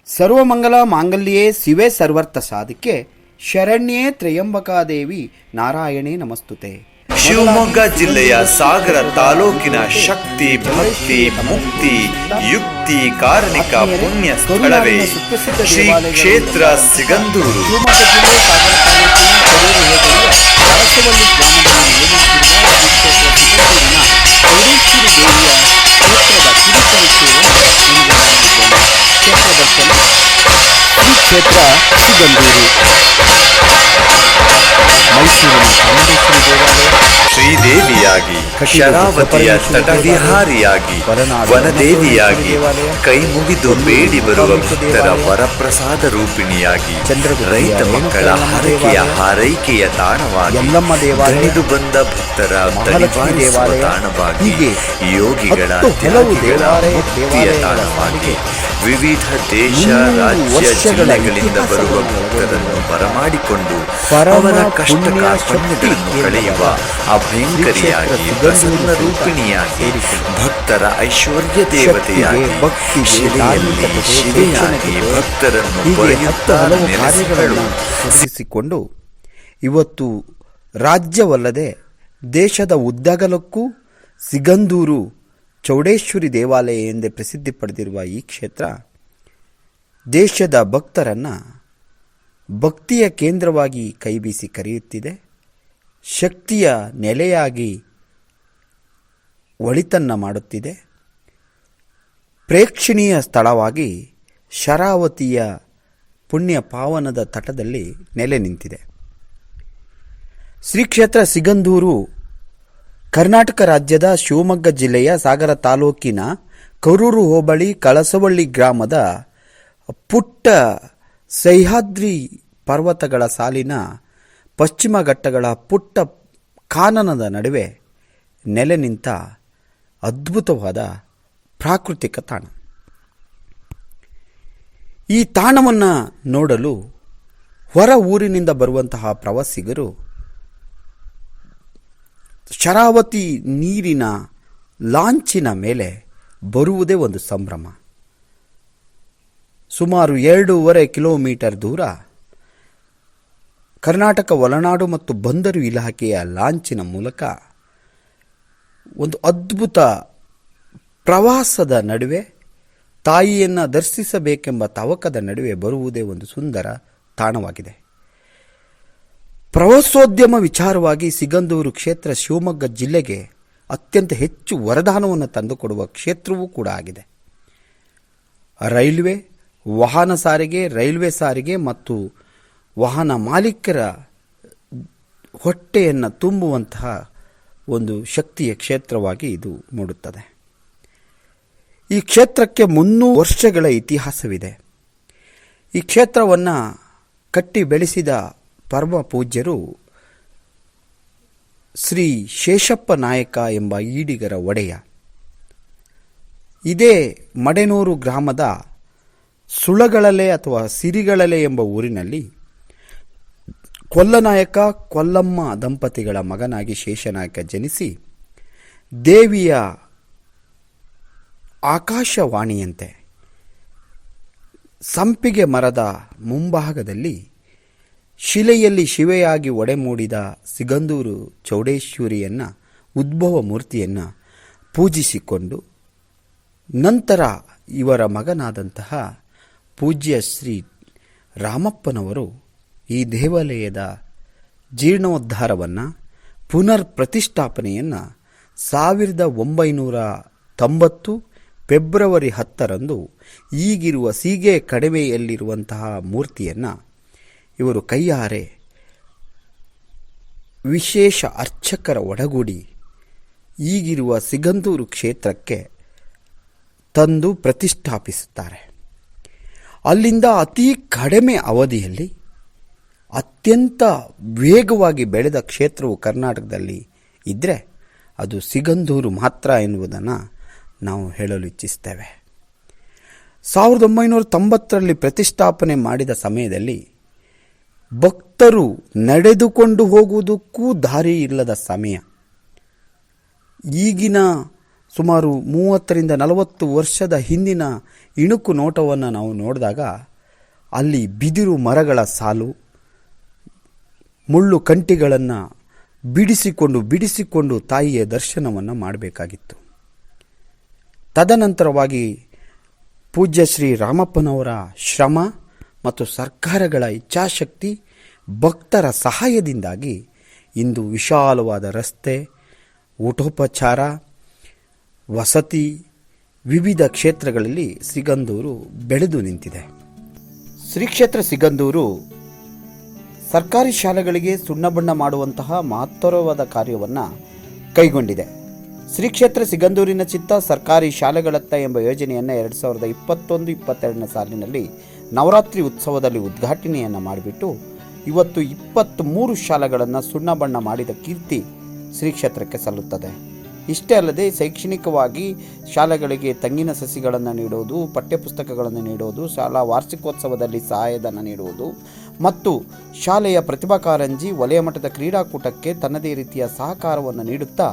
ಸರ್ವಮಂಗಲ ಮಾಂಗಲ್ಯೇ ಶಿವೆ ಸರ್ವರ್ಥ ಸಾಧಿಕೆ ಶರಣ್ಯೇ ತ್ರಯಂಬಕಾದೇವಿ ನಾರಾಯಣೇ ನಮಸ್ತುತೆ. ಶಿವಮೊಗ್ಗ ಜಿಲ್ಲೆಯ ಸಾಗರ ತಾಲೂಕಿನ ಶಕ್ತಿ ಭಕ್ತಿ ಮುಕ್ತಿ ಯುಕ್ತಿ ಕಾರಣಿಕ ಪುಣ್ಯ ಸ್ಥಳವೇ ಶ್ರೀ ಕ್ಷೇತ್ರ ಸಿಗಂದೂರು. ಶಿವಮೊಗ್ಗ ಜಿಲ್ಲೆ ಸಾಗರ ತಾಲೂಕಿನ ಕಳಸವಳ್ಳಿ ಗ್ರಾಮದಲ್ಲಿ ಚೌಡೇಶ್ವರಿ ದೇವಿಯ ಕ್ಷೇತ್ರದ ಕಿರುಪರಿಚಯವನ್ನು ಕ್ಷೇತ್ರ ದರ್ಶನ ಶ್ರೀ ಕ್ಷೇತ್ರ ಸಿಗಂದೂರು. ಮೈಸೂರಿನ ಚಾಮುಂಡೇಶ್ವರಿ ದೇವಾಲಯ ಶ್ರೀದೇವಿಯಾಗಿ, ಶರಾವತಿಯ ತಟವಿಹಾರಿಯಾಗಿ, ವನದೇವಿಯಾಗಿ, ಕೈ ಮುಗಿದು ಬೇಡಿ ಬರುವ ಭಕ್ತರ ವರಪ್ರಸಾದ ರೂಪಿಣಿಯಾಗಿ, ರೈತ ಮಕ್ಕಳ ಹರಕೆಯ ಹಾರೈಕೆಯ ತಾಣವಾಗಿ, ದಣಿದು ಬಂದ ಭಕ್ತರ ದಣಿವಾರಿಸುವ ತಾಣವಾಗಿ, ಯೋಗಿಗಳ ಮುಕ್ತಿಯ ತಾಣವಾಗಿ, ವಿವಿಧ ದೇಶ ರಾಜ್ಯ ಜಿಲ್ಲೆಗಳಿಂದ ಬರುವ ಭಕ್ತರನ್ನು ಬರಮಾಡಿಕೊಂಡು ಅವರ ಕಷ್ಟ ಕಾರ್ಪಣ್ಯಗಳನ್ನು ಕಳೆಯುವ ಅಭಯಂಕರಿಯಾಗಿ, ಪ್ರಸನ್ನ ರೂಪಿಣಿಯಾಗಿ, ಭಕ್ತರ ಐಶ್ವರ್ಯ ದೇವತೆಯಾಗಿ, ಶಿಲೆಯಲ್ಲಿ ಶಿಲೆಯಾಗಿ ಭಕ್ತರನ್ನು ನೆಲೆಸಿಕೊಂಡು ಇವತ್ತು ರಾಜ್ಯವಲ್ಲದೆ ದೇಶದ ಉದ್ದಗಲಕ್ಕೂ ಸಿಗಂದೂರು ಚೌಡೇಶ್ವರಿ ದೇವಾಲಯ ಎಂದೇ ಪ್ರಸಿದ್ಧಿ ಪಡೆದಿರುವ ಈ ಕ್ಷೇತ್ರ ದೇಶದ ಭಕ್ತರನ್ನು ಭಕ್ತಿಯ ಕೇಂದ್ರವಾಗಿ ಕೈಬೀಸಿ ಕರೆಯುತ್ತಿದೆ. ಶಕ್ತಿಯ ನೆಲೆಯಾಗಿ ಒಳಿತನ್ನು ಮಾಡುತ್ತಿದೆ. ಪ್ರೇಕ್ಷಣೀಯ ಸ್ಥಳವಾಗಿ ಶರಾವತಿಯ ಪುಣ್ಯ ಪಾವನದ ತಟದಲ್ಲಿ ನೆಲೆ ನಿಂತಿದೆ. ಶ್ರೀ ಕ್ಷೇತ್ರ ಸಿಗಂದೂರು ಕರ್ನಾಟಕ ರಾಜ್ಯದ ಶಿವಮೊಗ್ಗ ಜಿಲ್ಲೆಯ ಸಾಗರ ತಾಲೂಕಿನ ಕರೂರು ಹೋಬಳಿ ಕಳಸವಳ್ಳಿ ಗ್ರಾಮದ ಪುಟ್ಟ ಸಹ್ಯಾದ್ರಿ ಪರ್ವತಗಳ ಸಾಲಿನ ಪಶ್ಚಿಮ ಘಟ್ಟಗಳ ಪುಟ್ಟ ಕಾನನದ ನಡುವೆ ನೆಲೆ ನಿಂತ ಅದ್ಭುತವಾದ ಪ್ರಾಕೃತಿಕ ತಾಣ. ಈ ತಾಣವನ್ನು ನೋಡಲು ಹೊರ ಊರಿನಿಂದ ಬರುವಂತಹ ಪ್ರವಾಸಿಗರು ಶರಾವತಿ ನೀರಿನ ಲಾಂಚಿನ ಮೇಲೆ ಬರುವುದೇ ಒಂದು ಸಂಭ್ರಮ. ಸುಮಾರು 2.5 ಕಿಲೋಮೀಟರ್ ದೂರ ಕರ್ನಾಟಕ ಒಳನಾಡು ಮತ್ತು ಬಂದರು ಇಲಾಖೆಯ ಲಾಂಚಿನ ಮೂಲಕ ಒಂದು ಅದ್ಭುತ ಪ್ರವಾಸದ ನಡುವೆ ತಾಯಿಯನ್ನು ದರ್ಶಿಸಬೇಕೆಂಬ ತವಕದ ನಡುವೆ ಬರುವುದೇ ಒಂದು ಸುಂದರ ತಾಣವಾಗಿದೆ. ಪ್ರವಾಸೋದ್ಯಮ ವಿಚಾರವಾಗಿ ಸಿಗಂದೂರು ಕ್ಷೇತ್ರ ಶಿವಮೊಗ್ಗ ಜಿಲ್ಲೆಗೆ ಅತ್ಯಂತ ಹೆಚ್ಚು ವರದಾನವನ್ನು ತಂದುಕೊಡುವ ಕ್ಷೇತ್ರವೂ ಕೂಡ ಆಗಿದೆ. ರೈಲ್ವೆ, ವಾಹನ ಸಾರಿಗೆ, ರೈಲ್ವೆ ಸಾರಿಗೆ ಮತ್ತು ವಾಹನ ಮಾಲೀಕರ ಹೊಟ್ಟೆಯನ್ನು ತುಂಬುವಂತಹ ಒಂದು ಶಕ್ತಿಯ ಕ್ಷೇತ್ರವಾಗಿ ಇದು ಮೂಡುತ್ತದೆ. ಈ ಕ್ಷೇತ್ರಕ್ಕೆ 300 ವರ್ಷಗಳ ಇತಿಹಾಸವಿದೆ. ಈ ಕ್ಷೇತ್ರವನ್ನು ಕಟ್ಟಿ ಬೆಳೆಸಿದ ಪರಮ ಪೂಜ್ಯರು ಶ್ರೀ ಶೇಷಪ್ಪ ನಾಯಕ ಎಂಬ ಈಡಿಗರ ಒಡೆಯ. ಇದೇ ಮಡೆನೂರು ಗ್ರಾಮದ ಸುಳಗಳಲೆ ಅಥವಾ ಸಿರಿಗಳಲೆ ಎಂಬ ಊರಿನಲ್ಲಿ ಕೊಲ್ಲನಾಯಕ ಕೊಲ್ಲಮ್ಮ ದಂಪತಿಗಳ ಮಗನಾಗಿ ಶೇಷನಾಯಕ ಜನಿಸಿ ದೇವಿಯ ಆಕಾಶವಾಣಿಯಂತೆ ಸಂಪಿಗೆ ಮರದ ಮುಂಭಾಗದಲ್ಲಿ ಶಿಲೆಯಲ್ಲಿ ಶಿವೆಯಾಗಿ ಒಡೆಮೂಡಿದ ಸಿಗಂದೂರು ಚೌಡೇಶ್ವರಿಯನ್ನು ಉದ್ಭವ ಮೂರ್ತಿಯನ್ನು ಪೂಜಿಸಿಕೊಂಡು ನಂತರ ಇವರ ಮಗನಾದಂತಹ ಪೂಜ್ಯ ಶ್ರೀ ರಾಮಪ್ಪನವರು ಈ ದೇವಾಲಯದ ಜೀರ್ಣೋದ್ಧಾರವನ್ನು ಪುನರ್ ಪ್ರತಿಷ್ಠಾಪನೆಯನ್ನು 1990 ಫೆಬ್ರವರಿ 10ರಂದು ಈಗಿರುವ ಸೀಗೆ ಕಣಿವೆಯಲ್ಲಿರುವಂತಹ ಮೂರ್ತಿಯನ್ನು ಇವರು ಕೈಯಾರೆ ವಿಶೇಷ ಅರ್ಚಕರ ಒಡಗೂಡಿ ಈಗಿರುವ ಸಿಗಂದೂರು ಕ್ಷೇತ್ರಕ್ಕೆ ತಂದು ಪ್ರತಿಷ್ಠಾಪಿಸುತ್ತಾರೆ. ಅಲ್ಲಿಂದ ಅತಿ ಕಡಿಮೆ ಅವಧಿಯಲ್ಲಿ ಅತ್ಯಂತ ವೇಗವಾಗಿ ಬೆಳೆದ ಕ್ಷೇತ್ರವು ಕರ್ನಾಟಕದಲ್ಲಿ ಇದ್ದರೆ ಅದು ಸಿಗಂದೂರು ಮಾತ್ರ ಎನ್ನುವುದನ್ನು ನಾವು ಹೇಳಲು ಇಚ್ಛಿಸ್ತೇವೆ. 1990ರಲ್ಲಿ ಪ್ರತಿಷ್ಠಾಪನೆ ಮಾಡಿದ ಸಮಯದಲ್ಲಿ ಭಕ್ತರು ನಡೆದುಕೊಂಡು ಹೋಗುವುದಕ್ಕೂ ದಾರಿ ಇಲ್ಲದ ಸಮಯ. ಈಗಿನ ಸುಮಾರು 30-40 ವರ್ಷದ ಹಿಂದಿನ ಇಣುಕು ನೋಟವನ್ನು ನಾವು ನೋಡಿದಾಗ ಅಲ್ಲಿ ಬಿದಿರು ಮರಗಳ ಸಾಲು, ಮುಳ್ಳು ಕಂಟಿಗಳನ್ನು ಬಿಡಿಸಿಕೊಂಡು ತಾಯಿಯ ದರ್ಶನವನ್ನು ಮಾಡಬೇಕಾಗಿತ್ತು. ತದನಂತರವಾಗಿ ಪೂಜ್ಯ ಶ್ರೀ ರಾಮಪ್ಪನವರ ಶ್ರಮ ಮತ್ತು ಸರ್ಕಾರಗಳ ಇಚ್ಛಾಶಕ್ತಿ, ಭಕ್ತರ ಸಹಾಯದಿಂದಾಗಿ ಇಂದು ವಿಶಾಲವಾದ ರಸ್ತೆ, ಊಟೋಪಚಾರ, ವಸತಿ, ವಿವಿಧ ಕ್ಷೇತ್ರಗಳಲ್ಲಿ ಸಿಗಂದೂರು ಬೆಳೆದು ನಿಂತಿದೆ. ಶ್ರೀ ಕ್ಷೇತ್ರ ಸಿಗಂದೂರು ಸರ್ಕಾರಿ ಶಾಲೆಗಳಿಗೆ ಸುಣ್ಣಬಣ್ಣ ಮಾಡುವಂತಹ ಮಹತ್ತರವಾದ ಕಾರ್ಯವನ್ನು ಕೈಗೊಂಡಿದೆ. ಶ್ರೀ ಕ್ಷೇತ್ರ ಸಿಗಂದೂರಿನ ಚಿತ್ತ ಸರ್ಕಾರಿ ಶಾಲೆಗಳತ್ತ ಎಂಬ ಯೋಜನೆಯನ್ನು 2021-22 ಸಾಲಿನಲ್ಲಿ ನವರಾತ್ರಿ ಉತ್ಸವದಲ್ಲಿ ಉದ್ಘಾಟನೆಯನ್ನು ಮಾಡಿಬಿಟ್ಟು ಇವತ್ತು 23 ಶಾಲೆಗಳನ್ನು ಸುಣ್ಣಬಣ್ಣ ಮಾಡಿದ ಕೀರ್ತಿ ಶ್ರೀ ಕ್ಷೇತ್ರಕ್ಕೆ ಸಲ್ಲುತ್ತದೆ. ಇಷ್ಟೇ ಅಲ್ಲದೆ ಶೈಕ್ಷಣಿಕವಾಗಿ ಶಾಲೆಗಳಿಗೆ ತೆಂಗಿನ ಸಸಿಗಳನ್ನು ನೀಡುವುದು, ಪಠ್ಯಪುಸ್ತಕಗಳನ್ನು ನೀಡುವುದು, ಶಾಲಾ ವಾರ್ಷಿಕೋತ್ಸವದಲ್ಲಿ ಸಹಾಯಧನ ನೀಡುವುದು ಮತ್ತು ಶಾಲೆಯ ಪ್ರತಿಭಾ ಕಾರಂಜಿ, ವಲಯ ಮಟ್ಟದ ಕ್ರೀಡಾಕೂಟಕ್ಕೆ ತನ್ನದೇ ರೀತಿಯ ಸಹಕಾರವನ್ನು ನೀಡುತ್ತಾ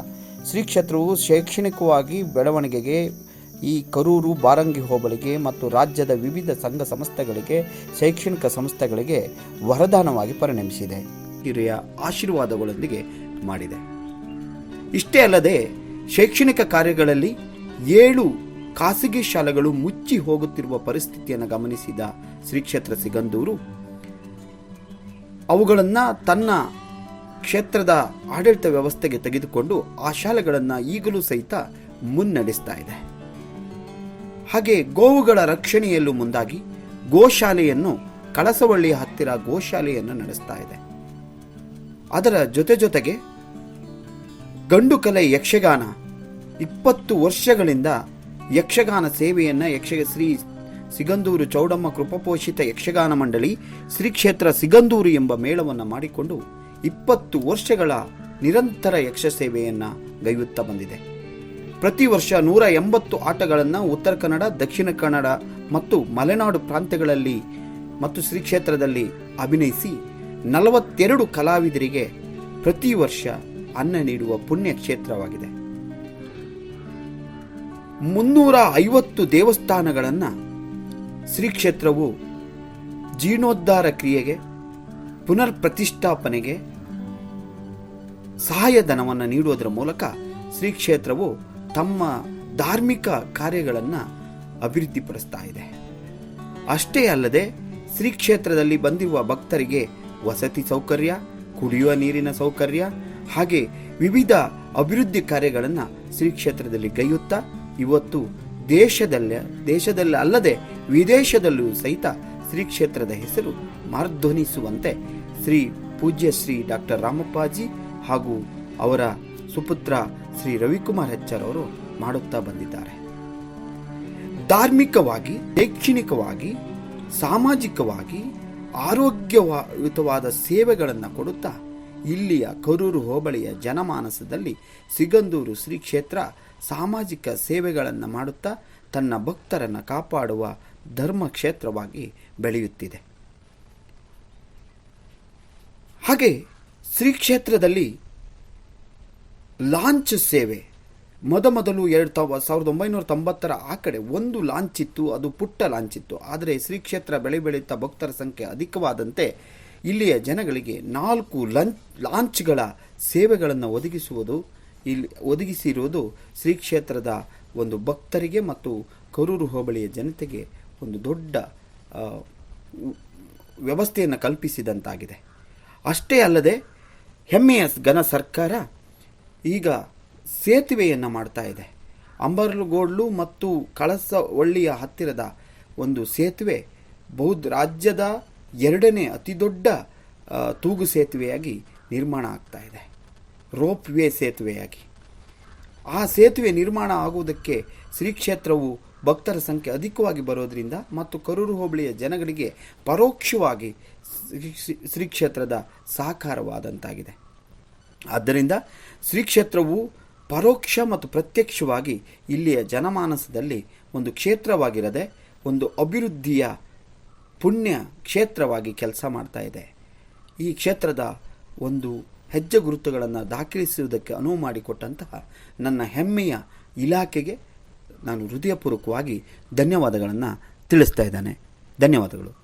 ಶ್ರೀ ಕ್ಷೇತ್ರವು ಶೈಕ್ಷಣಿಕವಾಗಿ ಬೆಳವಣಿಗೆಗೆ ಈ ಕರೂರು ಬಾರಂಗಿ ಹೋಬಳಿಗೆ ಮತ್ತು ರಾಜ್ಯದ ವಿವಿಧ ಸಂಘ ಸಂಸ್ಥೆಗಳಿಗೆ, ಶೈಕ್ಷಣಿಕ ಸಂಸ್ಥೆಗಳಿಗೆ ವರದಾನವಾಗಿ ಪರಿಣಮಿಸಿದೆ. ಹಿರಿಯ ಆಶೀರ್ವಾದಗಳೊಂದಿಗೆ ಮಾಡಿದೆ. ಇಷ್ಟೇ ಅಲ್ಲದೆ ಶೈಕ್ಷಣಿಕ ಕಾರ್ಯಗಳಲ್ಲಿ 7 ಖಾಸಗಿ ಶಾಲೆಗಳು ಮುಚ್ಚಿ ಹೋಗುತ್ತಿರುವ ಪರಿಸ್ಥಿತಿಯನ್ನು ಗಮನಿಸಿದ ಶ್ರೀ ಕ್ಷೇತ್ರ ಸಿಗಂದೂರು ಅವುಗಳನ್ನು ತನ್ನ ಕ್ಷೇತ್ರದ ಆಡಳಿತ ವ್ಯವಸ್ಥೆಗೆ ತೆಗೆದುಕೊಂಡು ಆ ಶಾಲೆಗಳನ್ನು ಈಗಲೂ ಸಹಿತ ಮುನ್ನಡೆಸ್ತಾ ಇದೆ. ಹಾಗೆ ಗೋವುಗಳ ರಕ್ಷಣೆಯಲ್ಲೂ ಮುಂದಾಗಿ ಗೋಶಾಲೆಯನ್ನು ಕಳಸವಳ್ಳಿಯ ಹತ್ತಿರ ಗೋಶಾಲೆಯನ್ನು ನಡೆಸ್ತಾ ಇದೆ. ಅದರ ಜೊತೆಗೆ ಗಂಡು ಕಲೆ ಯಕ್ಷಗಾನ 20 ವರ್ಷಗಳಿಂದ ಯಕ್ಷಗಾನ ಸೇವೆಯನ್ನು ಶ್ರೀ ಸಿಗಂದೂರು ಚೌಡಮ್ಮ ಕೃಪಪೋಷಿತ ಯಕ್ಷಗಾನ ಮಂಡಳಿ ಶ್ರೀ ಕ್ಷೇತ್ರ ಸಿಗಂದೂರು ಎಂಬ ಮೇಳವನ್ನು ಮಾಡಿಕೊಂಡು 20 ವರ್ಷಗಳ ನಿರಂತರ ಯಕ್ಷ ಸೇವೆಯನ್ನು ಗೈಯುತ್ತಾ ಬಂದಿದೆ. ಪ್ರತಿ ವರ್ಷ 180 ಆಟಗಳನ್ನು ಉತ್ತರ ಕನ್ನಡ, ದಕ್ಷಿಣ ಕನ್ನಡ ಮತ್ತು ಮಲೆನಾಡು ಪ್ರಾಂತ್ಯಗಳಲ್ಲಿ ಮತ್ತು ಶ್ರೀ ಕ್ಷೇತ್ರದಲ್ಲಿ ಅಭಿನಯಿಸಿ 42 ಕಲಾವಿದರಿಗೆ ಪ್ರತಿ ವರ್ಷ ಅನ್ನ ನೀಡುವ ಪುಣ್ಯ ಕ್ಷೇತ್ರವಾಗಿದೆ. 350 ದೇವಸ್ಥಾನಗಳನ್ನು ಶ್ರೀ ಕ್ಷೇತ್ರವು ಜೀರ್ಣೋದ್ಧಾರ ಕ್ರಿಯೆಗೆ, ಪುನರ್ ಪ್ರತಿಷ್ಠಾಪನೆಗೆ ಸಹಾಯಧನವನ್ನು ನೀಡುವುದರ ಮೂಲಕ ಶ್ರೀ ಕ್ಷೇತ್ರವು ತಮ್ಮ ಧಾರ್ಮಿಕ ಕಾರ್ಯಗಳನ್ನು ಅಭಿವೃದ್ಧಿಪಡಿಸ್ತಾ ಇದೆ. ಅಷ್ಟೇ ಅಲ್ಲದೆ ಶ್ರೀ ಕ್ಷೇತ್ರದಲ್ಲಿ ಬಂದಿರುವ ಭಕ್ತರಿಗೆ ವಸತಿ ಸೌಕರ್ಯ, ಕುಡಿಯುವ ನೀರಿನ ಸೌಕರ್ಯ ಹಾಗೆ ವಿವಿಧ ಅಭಿವೃದ್ಧಿ ಕಾರ್ಯಗಳನ್ನು ಶ್ರೀ ಕ್ಷೇತ್ರದಲ್ಲಿ ಗೈಯುತ್ತಾ ಇವತ್ತು ದೇಶದಲ್ಲಿ ಅಲ್ಲದೆ ವಿದೇಶದಲ್ಲೂ ಸಹಿತ ಶ್ರೀ ಕ್ಷೇತ್ರದ ಹೆಸರು ಮಾರ್ಧ್ವನಿಸುವಂತೆ ಶ್ರೀ ಪೂಜ್ಯ ಶ್ರೀ ಡಾಕ್ಟರ್ ರಾಮಪ್ಪಾಜಿ ಹಾಗೂ ಅವರ ಸುಪುತ್ರ ಶ್ರೀ ರವಿಕುಮಾರ್ ಹೆಚ್ಚಾರ್ ಅವರು ಮಾಡುತ್ತಾ ಬಂದಿದ್ದಾರೆ. ಧಾರ್ಮಿಕವಾಗಿ, ಶೈಕ್ಷಣಿಕವಾಗಿ, ಸಾಮಾಜಿಕವಾಗಿ ಆರೋಗ್ಯಯುತವಾದ ಸೇವೆಗಳನ್ನು ಕೊಡುತ್ತಾ ಇಲ್ಲಿಯ ಕರೂರು ಹೋಬಳಿಯ ಜನಮಾನಸದಲ್ಲಿ ಸಿಗಂದೂರು ಶ್ರೀ ಕ್ಷೇತ್ರ ಸಾಮಾಜಿಕ ಸೇವೆಗಳನ್ನು ಮಾಡುತ್ತಾ ತನ್ನ ಭಕ್ತರನ್ನು ಕಾಪಾಡುವ ಧರ್ಮ ಕ್ಷೇತ್ರವಾಗಿ ಬೆಳೆಯುತ್ತಿದೆ. ಹಾಗೆ ಶ್ರೀ ಕ್ಷೇತ್ರದಲ್ಲಿ ಲಾಂಚ್ ಸೇವೆ ಮೊದಲು 1990 ಆ ಕಡೆ ಒಂದು ಲಾಂಚ್ ಇತ್ತು. ಅದು ಪುಟ್ಟ ಲಾಂಚ್ ಇತ್ತು. ಆದರೆ ಶ್ರೀ ಕ್ಷೇತ್ರ ಬೆಳೆಯುತ್ತಾ ಭಕ್ತರ ಸಂಖ್ಯೆ ಅಧಿಕವಾದಂತೆ ಇಲ್ಲಿಯ ಜನಗಳಿಗೆ 4 ಲಾಂಚ್ಗಳ ಸೇವೆಗಳನ್ನು ಒದಗಿಸಿರುವುದು ಶ್ರೀ ಕ್ಷೇತ್ರದ ಒಂದು ಭಕ್ತರಿಗೆ ಮತ್ತು ಕರೂರು ಹೋಬಳಿಯ ಜನತೆಗೆ ಒಂದು ದೊಡ್ಡ ವ್ಯವಸ್ಥೆಯನ್ನು ಕಲ್ಪಿಸಿದಂತಾಗಿದೆ. ಅಷ್ಟೇ ಅಲ್ಲದೆ ಹೆಮ್ಮೆಯ ಘನ ಸರ್ಕಾರ ಈಗ ಸೇತುವೆಯನ್ನು ಮಾಡ್ತಾ ಇದೆ. ಅಂಬರ್ಗೋಡ್ಲು ಮತ್ತು ಕಳಸವಳ್ಳಿಯ ಹತ್ತಿರದ ಒಂದು ಸೇತುವೆ ರಾಜ್ಯದ 2ನೇ ಅತಿ ದೊಡ್ಡ ತೂಗು ಸೇತುವೆಯಾಗಿ ನಿರ್ಮಾಣ ಆಗ್ತಾ ಇದೆ, ರೋಪ್ ವೇ ಸೇತುವೆಯಾಗಿ. ಆ ಸೇತುವೆ ನಿರ್ಮಾಣ ಆಗುವುದಕ್ಕೆ ಶ್ರೀ ಕ್ಷೇತ್ರವು ಭಕ್ತರ ಸಂಖ್ಯೆ ಅಧಿಕವಾಗಿ ಬರೋದರಿಂದ ಮತ್ತು ಕರೂರು ಹೋಬಳಿಯ ಜನಗಳಿಗೆ ಪರೋಕ್ಷವಾಗಿ ಶ್ರೀ ಕ್ಷೇತ್ರದ ಸಹಕಾರವಾದಂತಾಗಿದೆ. ಆದ್ದರಿಂದ ಶ್ರೀ ಕ್ಷೇತ್ರವು ಪರೋಕ್ಷ ಮತ್ತು ಪ್ರತ್ಯಕ್ಷವಾಗಿ ಇಲ್ಲಿಯ ಜನಮಾನಸದಲ್ಲಿ ಒಂದು ಕ್ಷೇತ್ರವಾಗಿರದೆ ಒಂದು ಅಭಿವೃದ್ಧಿಯ ಪುಣ್ಯ ಕ್ಷೇತ್ರವಾಗಿ ಕೆಲಸ ಮಾಡ್ತಾ ಇದೆ. ಈ ಕ್ಷೇತ್ರದ ಒಂದು ಹೆಜ್ಜೆ ಗುರುತುಗಳನ್ನು ದಾಖಲಿಸುವುದಕ್ಕೆ ಅನುವು ಮಾಡಿಕೊಟ್ಟಂತಹ ನನ್ನ ಹೆಮ್ಮೆಯ ಇಲಾಖೆಗೆ ನಾನು ಹೃದಯಪೂರ್ವಕವಾಗಿ ಧನ್ಯವಾದಗಳನ್ನು ತಿಳಿಸ್ತಾ ಇದ್ದಾನೆ. ಧನ್ಯವಾದಗಳು.